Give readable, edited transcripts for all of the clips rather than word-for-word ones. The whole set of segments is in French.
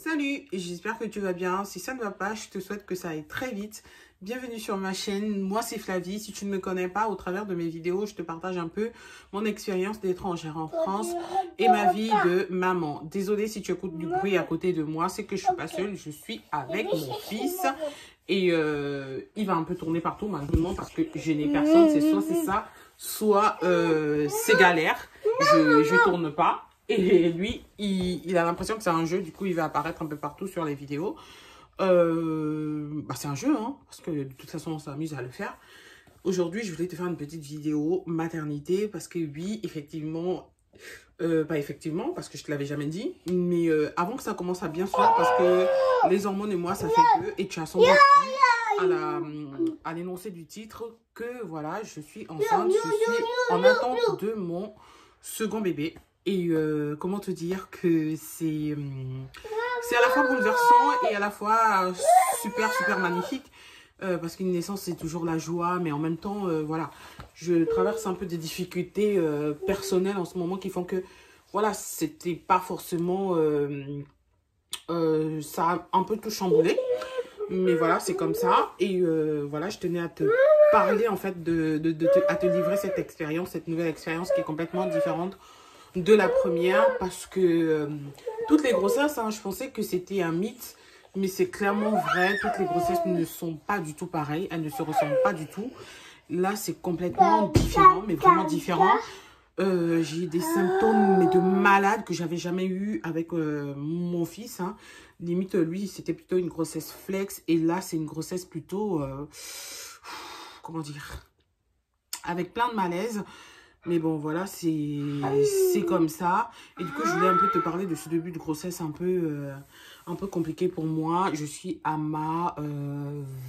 Salut, j'espère que tu vas bien. Si ça ne va pas, je te souhaite que ça aille très vite. Bienvenue sur ma chaîne, moi c'est Flavie. Si tu ne me connais pas, au travers de mes vidéos, je te partage un peu mon expérience d'étrangère en France et ma vie de maman. Désolée si tu écoutes du bruit à côté de moi, c'est que je suis pas seule, je suis avec mon fils. Et il va un peu tourner partout maintenant parce que je n'ai personne. C'est soit c'est ça, soit c'est galère. Je tourne pas. Et lui, il a l'impression que c'est un jeu. Du coup, il va apparaître un peu partout sur les vidéos. C'est un jeu, hein, parce que de toute façon, on s'amuse à le faire. Aujourd'hui, je voulais te faire une petite vidéo maternité parce que oui, effectivement... pas effectivement, parce que je te l'avais jamais dit, mais avant que ça commence à bien se faire, parce que les hormones et moi, ça fait deux, et tu as sans doute vu à l'énoncé du titre que voilà, je suis enceinte, je suis en attente de mon second bébé. Et comment te dire que c'est à la fois bouleversant et à la fois super magnifique. Parce qu'une naissance, c'est toujours la joie, mais en même temps, voilà, je traverse un peu des difficultés personnelles en ce moment qui font que, voilà, c'était pas forcément, ça a un peu tout chamboulé, mais voilà, c'est comme ça, et voilà, je tenais à te parler, en fait, à te livrer cette expérience, cette nouvelle expérience qui est complètement différente de la première, parce que toutes les grossesses, hein, je pensais que c'était un mythe, mais c'est clairement vrai. Toutes les grossesses ne sont pas du tout pareilles. Elles ne se ressemblent pas du tout. Là, c'est complètement différent, mais vraiment différent. J'ai des symptômes mais de malade que j'avais jamais eu avec mon fils. Hein. Limite, lui, c'était plutôt une grossesse flex. Et là, c'est une grossesse plutôt... comment dire, avec plein de malaise. Mais bon, voilà, c'est comme ça. Et du coup, je voulais un peu te parler de ce début de grossesse un peu compliqué pour moi. Je suis à ma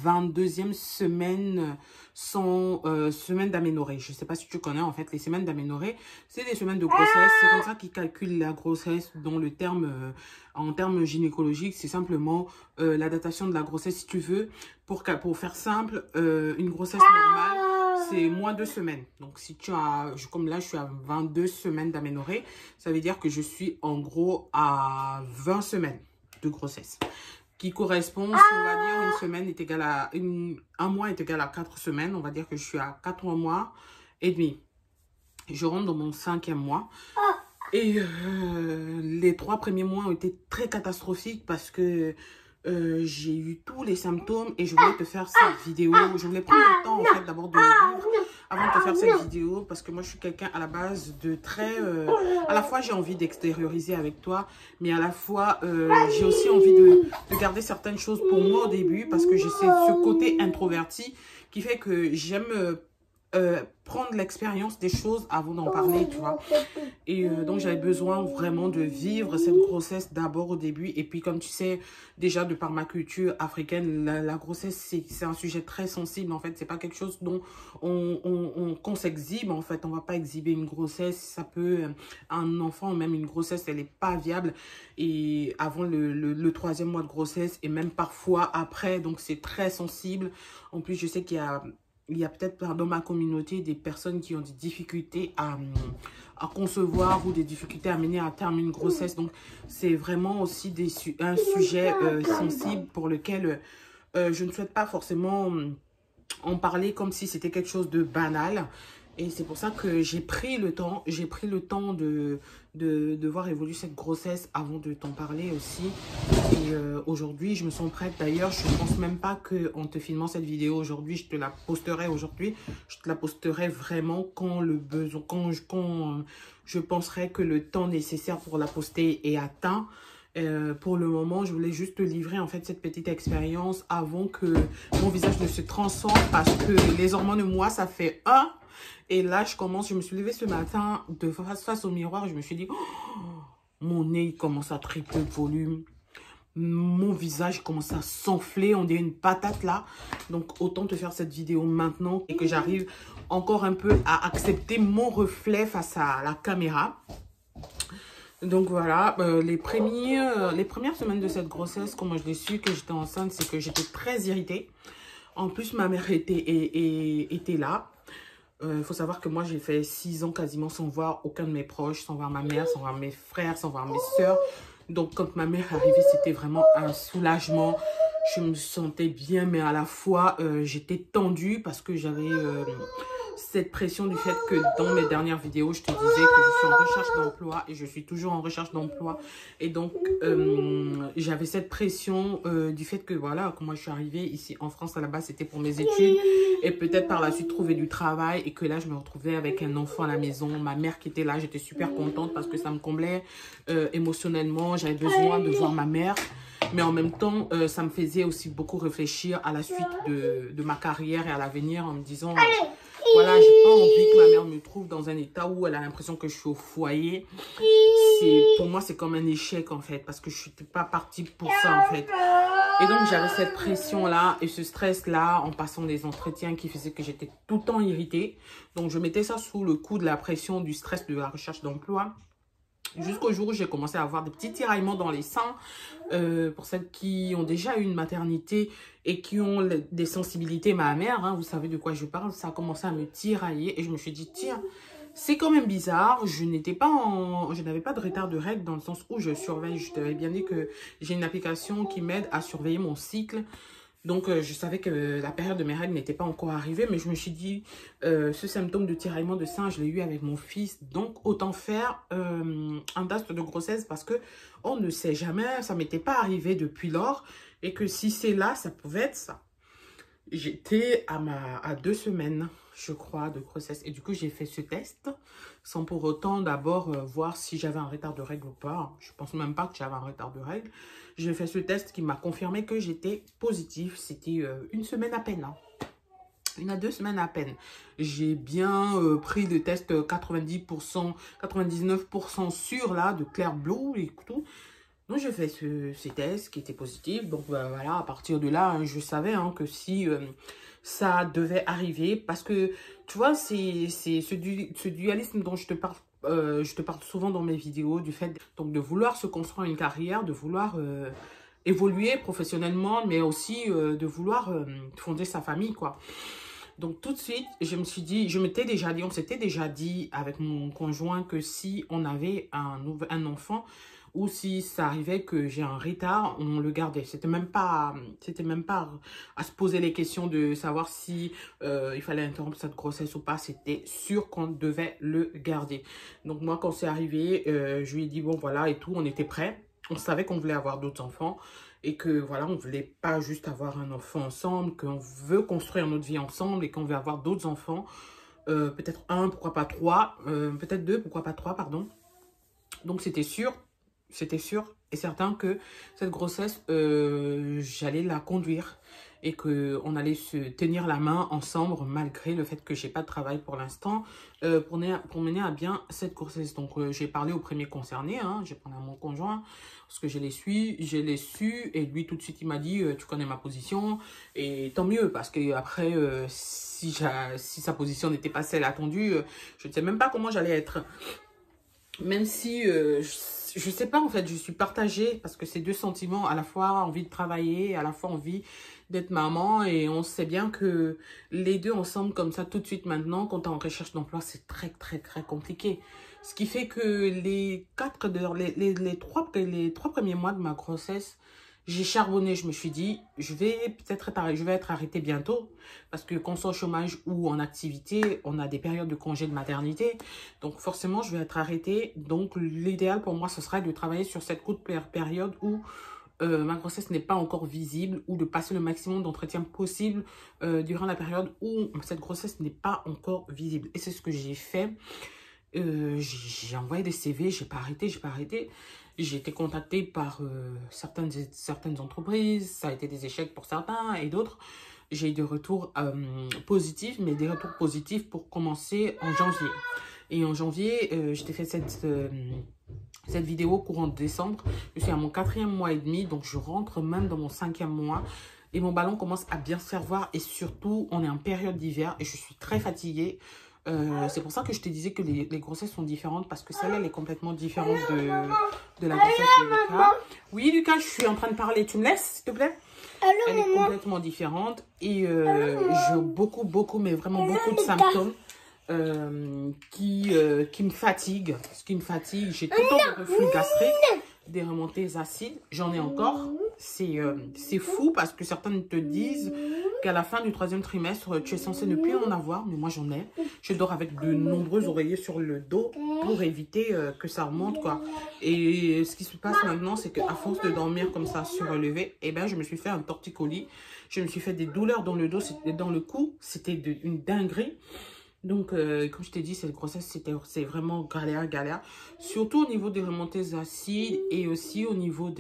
22e semaine semaine d'aménorrhée. Je ne sais pas si tu connais, en fait, les semaines d'aménorrhée. C'est des semaines de grossesse. C'est comme ça qu'ils calculent la grossesse dans le terme, en termes gynécologiques. C'est simplement la datation de la grossesse, si tu veux. Pour faire simple, une grossesse normale, c'est moins 2 semaines. Donc, si tu as, comme là, je suis à 22 semaines d'aménorrhée, ça veut dire que je suis en gros à 20 semaines de grossesse. Qui correspond, si on va dire, une semaine est égale à, un mois est égal à 4 semaines. On va dire que je suis à 4 mois et demi. Je rentre dans mon 5e mois. Et les 3 premiers mois ont été très catastrophiques parce que j'ai eu tous les symptômes et je voulais te faire cette vidéo. Je voulais prendre le temps, en fait, d'abord de le vivre avant de te faire cette vidéo parce que moi, je suis quelqu'un à la base de très... à la fois, j'ai envie d'extérioriser avec toi, mais à la fois, j'ai aussi envie de garder certaines choses pour moi au début parce que j'ai ce côté introverti qui fait que j'aime... prendre l'expérience des choses avant d'en parler, tu vois. Et donc, j'avais besoin vraiment de vivre cette grossesse d'abord au début. Et puis, comme tu sais, déjà, de par ma culture africaine, la grossesse, c'est un sujet très sensible, en fait. C'est pas quelque chose dont qu'on s'exhibe, en fait. On va pas exhiber une grossesse. Ça peut... un enfant, même une grossesse, elle est pas viable. Et avant le 3e mois de grossesse, et même parfois après. Donc, c'est très sensible. En plus, je sais qu'il y a peut-être dans ma communauté des personnes qui ont des difficultés à concevoir ou des difficultés à mener à terme une grossesse. Donc, c'est vraiment aussi un sujet sensible pour lequel je ne souhaite pas forcément en parler comme si c'était quelque chose de banal. Et c'est pour ça que j'ai pris le temps de voir évoluer cette grossesse avant de t'en parler aussi. Et aujourd'hui, je me sens prête. D'ailleurs, je ne pense même pas qu'en te filmant cette vidéo aujourd'hui, je te la posterai aujourd'hui. Je te la posterai vraiment quand le besoin, quand je penserai que le temps nécessaire pour la poster est atteint. Pour le moment, je voulais juste te livrer en fait cette petite expérience avant que mon visage ne se transforme parce que les hormones, moi, ça fait un. Et là, je me suis levée ce matin de face au miroir. Je me suis dit, oh, mon nez il commence à tripler le volume. Mon visage commence à s'enfler. On dirait une patate là. Donc, autant te faire cette vidéo maintenant et que j'arrive encore un peu à accepter mon reflet face à la caméra. Donc voilà, les premières semaines de cette grossesse, comment je l'ai su que j'étais enceinte, c'est que j'étais très irritée. En plus, ma mère était là. Il faut savoir que moi, j'ai fait 6 ans quasiment sans voir aucun de mes proches, sans voir ma mère, sans voir mes frères, sans voir mes soeurs. Donc, quand ma mère est arrivée, c'était vraiment un soulagement. Je me sentais bien, mais à la fois, j'étais tendue parce que j'avais cette pression du fait que dans mes dernières vidéos, je te disais que je suis en recherche d'emploi et je suis toujours en recherche d'emploi. Et donc, j'avais cette pression du fait que, voilà, quand moi je suis arrivée ici en France, à la base, c'était pour mes études et peut-être par la suite trouver du travail et que là, je me retrouvais avec un enfant à la maison, ma mère qui était là, j'étais super contente parce que ça me comblait émotionnellement, j'avais besoin de voir ma mère. Mais en même temps, ça me faisait aussi beaucoup réfléchir à la suite de ma carrière et à l'avenir en me disant, voilà, j'ai pas envie que ma mère me trouve dans un état où elle a l'impression que je suis au foyer. Pour moi, c'est comme un échec en fait, parce que je n'étais pas partie pour ça en fait. Et donc, j'avais cette pression-là et ce stress-là en passant des entretiens qui faisait que j'étais tout le temps irritée. Donc, je mettais ça sous le coup de la pression, du stress de la recherche d'emploi. Jusqu'au jour où j'ai commencé à avoir des petits tiraillements dans les seins. Pour celles qui ont déjà eu une maternité et qui ont des sensibilités mammaires, hein, vous savez de quoi je parle, ça a commencé à me tirailler et je me suis dit, tiens, c'est quand même bizarre, je n'avais pas de retard de règles dans le sens où je surveille, je t'avais bien dit que j'ai une application qui m'aide à surveiller mon cycle. Donc, je savais que la période de mes règles n'était pas encore arrivée, mais je me suis dit, ce symptôme de tiraillement de sein, je l'ai eu avec mon fils. Donc, autant faire un test de grossesse parce que on ne sait jamais, ça ne m'était pas arrivé depuis lors. Et que si c'est là, ça pouvait être ça. J'étais à 2 semaines, je crois, de grossesse. Et du coup, j'ai fait ce test sans pour autant d'abord voir si j'avais un retard de règles ou pas. Je ne pense même pas que j'avais un retard de règles. J'ai fait ce test qui m'a confirmé que j'étais positive. C'était 1 semaine à peine. Hein. 1 à 2 semaines à peine. J'ai bien pris le test 90%, 99% sûr là, de Claire Blue et tout. Donc, j'ai fait ces tests qui étaient positifs. Donc, voilà, à partir de là, hein, je savais hein, que si ça devait arriver, parce que, tu vois, c'est ce dualisme dont je te parle souvent dans mes vidéos, du fait donc, de vouloir se construire une carrière, de vouloir évoluer professionnellement, mais aussi de vouloir fonder sa famille, quoi. Donc, tout de suite, je me suis dit, on s'était déjà dit avec mon conjoint que si on avait un enfant, ou si ça arrivait que j'ai un retard, on le gardait. C'était même pas à se poser les questions de savoir si il fallait interrompre cette grossesse ou pas. C'était sûr qu'on devait le garder. Donc moi, quand c'est arrivé, je lui ai dit, bon voilà et tout, on était prêts. On savait qu'on voulait avoir d'autres enfants et que voilà, on voulait pas juste avoir un enfant ensemble, qu'on veut construire notre vie ensemble et qu'on veut avoir d'autres enfants. Peut-être 1, pourquoi pas 3, peut-être 2, pourquoi pas 3, pardon. Donc c'était sûr et certain que cette grossesse, j'allais la conduire et qu'on allait se tenir la main ensemble malgré le fait que j'ai pas de travail pour l'instant pour mener à bien cette grossesse. Donc j'ai parlé au premier concerné, hein, j'ai parlé à mon conjoint parce que je l'ai su et lui tout de suite il m'a dit tu connais ma position et tant mieux parce que après si sa position n'était pas celle attendue, je ne sais même pas comment j'allais être. Même si, je sais pas en fait, je suis partagée parce que c'est 2 sentiments, à la fois envie de travailler, à la fois envie d'être maman et on sait bien que les deux ensemble comme ça tout de suite maintenant, quand tu es en recherche d'emploi, c'est très compliqué. Ce qui fait que les 3 premiers mois de ma grossesse, j'ai charbonné, je me suis dit, je vais être arrêtée bientôt parce que qu'on soit au chômage ou en activité, on a des périodes de congé de maternité. Donc forcément, je vais être arrêtée. Donc l'idéal pour moi, ce serait de travailler sur cette courte période où ma grossesse n'est pas encore visible ou de passer le maximum d'entretien possible durant la période où cette grossesse n'est pas encore visible. Et c'est ce que j'ai fait. J'ai envoyé des CV, j'ai pas arrêté. J'ai été contactée par certaines entreprises, ça a été des échecs pour certains et d'autres. J'ai eu des retours positifs, mais des retours positifs pour commencer en janvier. Et en janvier, je t'ai fait cette vidéo courant décembre. Je suis à mon 4e mois et demi, donc je rentre même dans mon 5e mois. Et mon ballon commence à bien se faire voir et surtout, on est en période d'hiver et je suis très fatiguée. C'est pour ça que je te disais que les grossesses sont différentes parce que celle-là, elle est complètement différente de la grossesse de Lucas. Oui, Lucas, je suis en train de parler. Tu me laisses, s'il te plaît? Elle est complètement différente et j'ai beaucoup, mais vraiment beaucoup de symptômes qui me fatiguent. Ce qui me fatigue, j'ai tout le temps de reflux gastrique. des remontées acides. J'en ai encore. C'est fou parce que certaines te disent qu'à la fin du 3e trimestre, tu es censé ne plus en avoir. Mais moi, j'en ai. Je dors avec de nombreux oreillers sur le dos pour éviter que ça remonte, quoi. Et ce qui se passe maintenant, c'est qu'à force de dormir comme ça surélevé, eh ben, je me suis fait un torticolis. Je me suis fait des douleurs dans le dos, dans le cou. C'était une dinguerie. Donc, comme je t'ai dit, cette grossesse, c'est vraiment galère. Surtout au niveau des remontées acides et aussi au niveau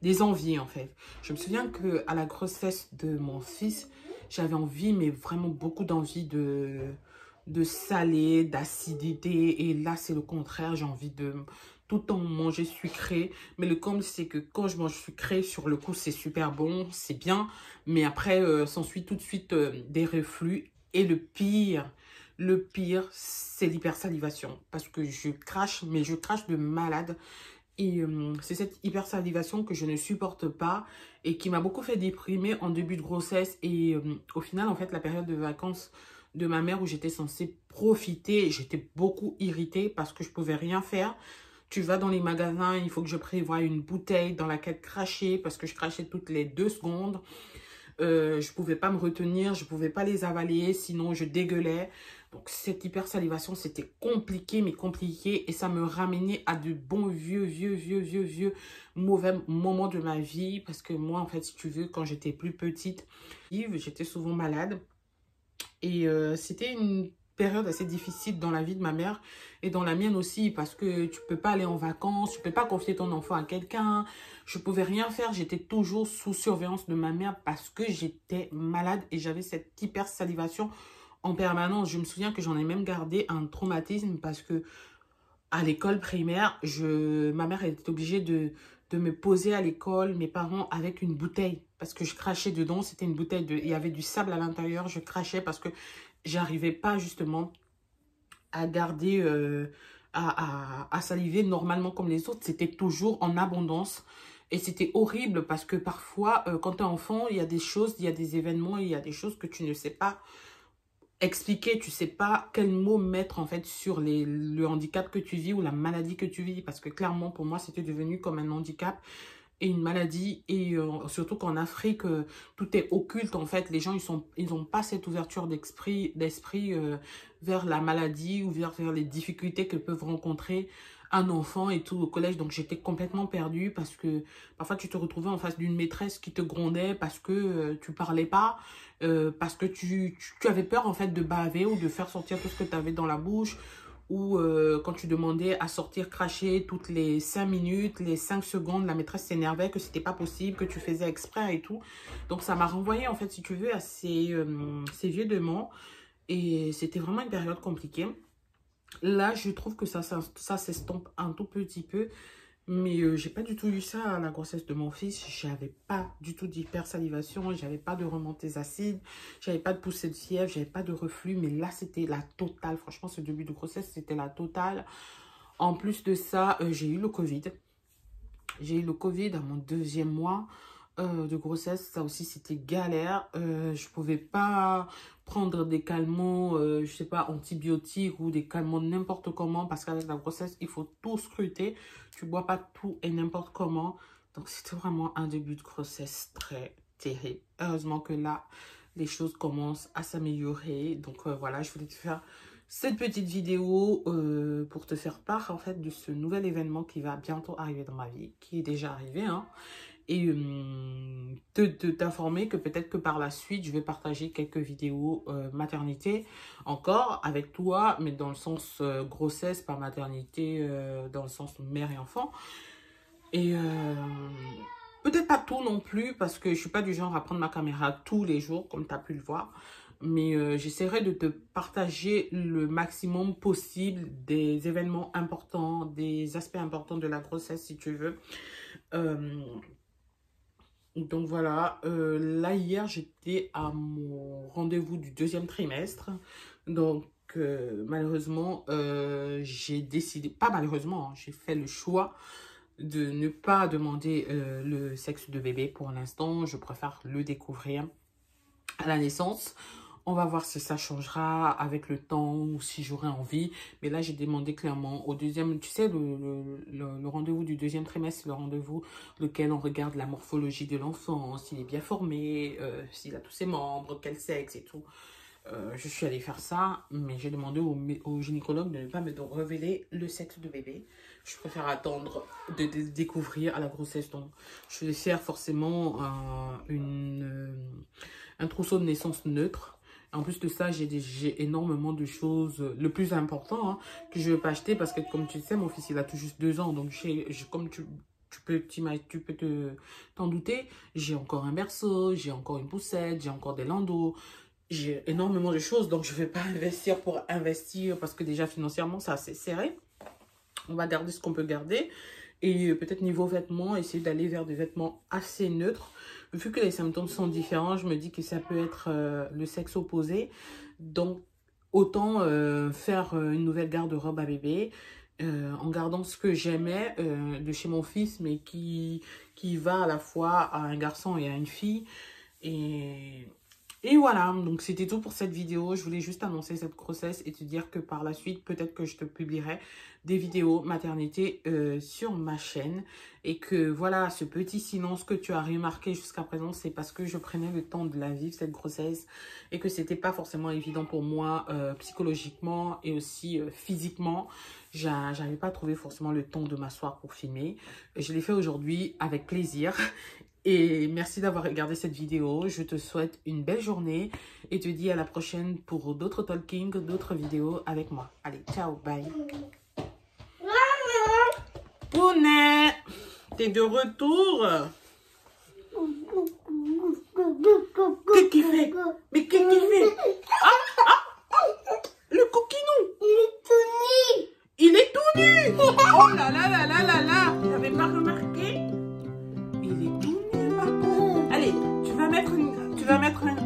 des envies, en fait. Je me souviens qu'à la grossesse de mon fils, j'avais envie, mais vraiment beaucoup d'envie de salé, d'acidité. Et là, c'est le contraire. J'ai envie de tout le temps manger sucré. Mais le comble, c'est que quand je mange sucré, sur le coup, c'est super bon, c'est bien. Mais après, s'ensuit tout de suite des reflux. Et le pire, c'est l'hypersalivation. Parce que je crache, mais je crache de malade. Et c'est cette hypersalivation que je ne supporte pas et qui m'a beaucoup fait déprimer en début de grossesse. Et au final, en fait, la période de vacances de ma mère où j'étais censée profiter, j'étais beaucoup irritée parce que je pouvais rien faire. Tu vas dans les magasins, il faut que je prévoie une bouteille dans laquelle cracher parce que je crachais toutes les 2 secondes. Je pouvais pas me retenir, je pouvais pas les avaler, sinon je dégueulais. Donc cette hypersalivation, c'était compliqué, mais compliqué. Et ça me ramenait à de bons vieux mauvais moments de ma vie. Parce que moi, en fait, si tu veux, quand j'étais plus petite, j'étais souvent malade. Et c'était une période assez difficile dans la vie de ma mère et dans la mienne aussi parce que tu peux pas aller en vacances, tu peux pas confier ton enfant à quelqu'un. Je pouvais rien faire, j'étais toujours sous surveillance de ma mère parce que j'étais malade et j'avais cette hypersalivation en permanence. Je me souviens que j'en ai même gardé un traumatisme parce que à l'école primaire, ma mère était obligée de me poser à l'école, mes parents, avec une bouteille. Parce que je crachais dedans, c'était une bouteille, il y avait du sable à l'intérieur, je crachais parce que j'arrivais pas justement à garder, à saliver normalement comme les autres. C'était toujours en abondance. Et c'était horrible parce que parfois, quand tu es enfant, il y a des choses, il y a des événements, il y a des choses que tu ne sais pas expliquer, tu sais pas quel mot mettre en fait sur le handicap que tu vis ou la maladie que tu vis parce que clairement pour moi c'était devenu comme un handicap et une maladie et surtout qu'en Afrique tout est occulte en fait, les gens ils ont pas cette ouverture d'esprit vers la maladie ou vers les difficultés que peuvent rencontrer un enfant et tout au collège. Donc j'étais complètement perdue parce que parfois tu te retrouvais en face d'une maîtresse qui te grondait parce que tu parlais pas, parce que tu avais peur en fait de baver ou de faire sortir tout ce que tu avais dans la bouche, ou quand tu demandais à sortir cracher toutes les 5 minutes, les 5 secondes, la maîtresse s'énervait que c'était pas possible, que tu faisais exprès et tout. Donc ça m'a renvoyé en fait si tu veux à ces vieux démons et c'était vraiment une période compliquée. Là, je trouve que ça s'estompe un tout petit peu. Mais j'ai pas du tout eu ça à la grossesse de mon fils. J'avais pas du tout d'hypersalivation. J'avais pas de remontées acides. J'avais pas de poussée de fièvre. J'avais pas de reflux. Mais là, c'était la totale. Franchement, ce début de grossesse, c'était la totale. En plus de ça, j'ai eu le Covid. J'ai eu le Covid à mon 2e mois de grossesse. Ça aussi, c'était galère. Je pouvais pas prendre des calmants, je sais pas, antibiotiques ou des calmants n'importe comment. Parce qu'avec la grossesse, il faut tout scruter. Tu bois pas tout et n'importe comment. Donc, c'était vraiment un début de grossesse très terrible. Heureusement que là, les choses commencent à s'améliorer. Donc, voilà, je voulais te faire cette petite vidéo pour te faire part en fait de ce nouvel événement qui va bientôt arriver dans ma vie, qui est déjà arrivé, hein, et t'informer que peut-être que par la suite je vais partager quelques vidéos maternité encore avec toi, mais dans le sens grossesse, pas maternité, dans le sens mère et enfant. Et peut-être pas tout non plus parce que je suis pas du genre à prendre ma caméra tous les jours comme tu as pu le voir. Mais j'essaierai de te partager le maximum possible des événements importants, des aspects importants de la grossesse si tu veux. Donc voilà, là hier j'étais à mon rendez-vous du 2e trimestre. Donc malheureusement j'ai décidé, pas malheureusement, hein, j'ai fait le choix de ne pas demander le sexe de bébé pour l'instant. Je préfère le découvrir à la naissance. On va voir si ça changera avec le temps ou si j'aurai envie. Mais là, j'ai demandé clairement au deuxième, tu sais, le rendez-vous du deuxième trimestre, c'est le rendez-vous lequel on regarde la morphologie de l'enfant, s'il est bien formé, s'il a tous ses membres, quel sexe et tout. Je suis allée faire ça, mais j'ai demandé au gynécologue de ne pas me révéler le sexe de bébé. Je préfère attendre de découvrir à la grossesse. Donc, je vais faire forcément un trousseau de naissance neutre. En plus de ça, j'ai énormément de choses. Le plus important, hein, que je ne vais pas acheter parce que, comme tu sais, mon fils, il a tout juste 2 ans. Donc, comme tu peux t'en douter, j'ai encore un berceau, j'ai encore une poussette, j'ai encore des landaux. J'ai énormément de choses. Donc, je ne vais pas investir pour investir parce que déjà, financièrement, c'est assez serré. On va garder ce qu'on peut garder. Et peut-être niveau vêtements, essayer d'aller vers des vêtements assez neutres. Vu que les symptômes sont différents, je me dis que ça peut être le sexe opposé. Donc, autant faire une nouvelle garde-robe à bébé en gardant ce que j'aimais de chez mon fils, mais qui va à la fois à un garçon et à une fille. Et voilà, donc c'était tout pour cette vidéo. Je voulais juste annoncer cette grossesse et te dire que par la suite, peut-être que je te publierai des vidéos maternité sur ma chaîne. Et que voilà, ce petit silence que tu as remarqué jusqu'à présent, c'est parce que je prenais le temps de la vivre, cette grossesse. Et que c'était pas forcément évident pour moi psychologiquement et aussi physiquement. J'avais pas trouvé forcément le temps de m'asseoir pour filmer. Je l'ai fait aujourd'hui avec plaisir. Et merci d'avoir regardé cette vidéo. Je te souhaite une belle journée et te dis à la prochaine pour d'autres talking, d'autres vidéos avec moi. Allez, ciao, bye. Pounet, t'es de retour? Qu'est-ce qu'il fait? Mais qu'est-ce qu'il fait? Le coquinou. Il est tout nu. Oh là là là là là là. J'avais pas remarqué. Il est tout nu, papa. Allez, tu vas mettre un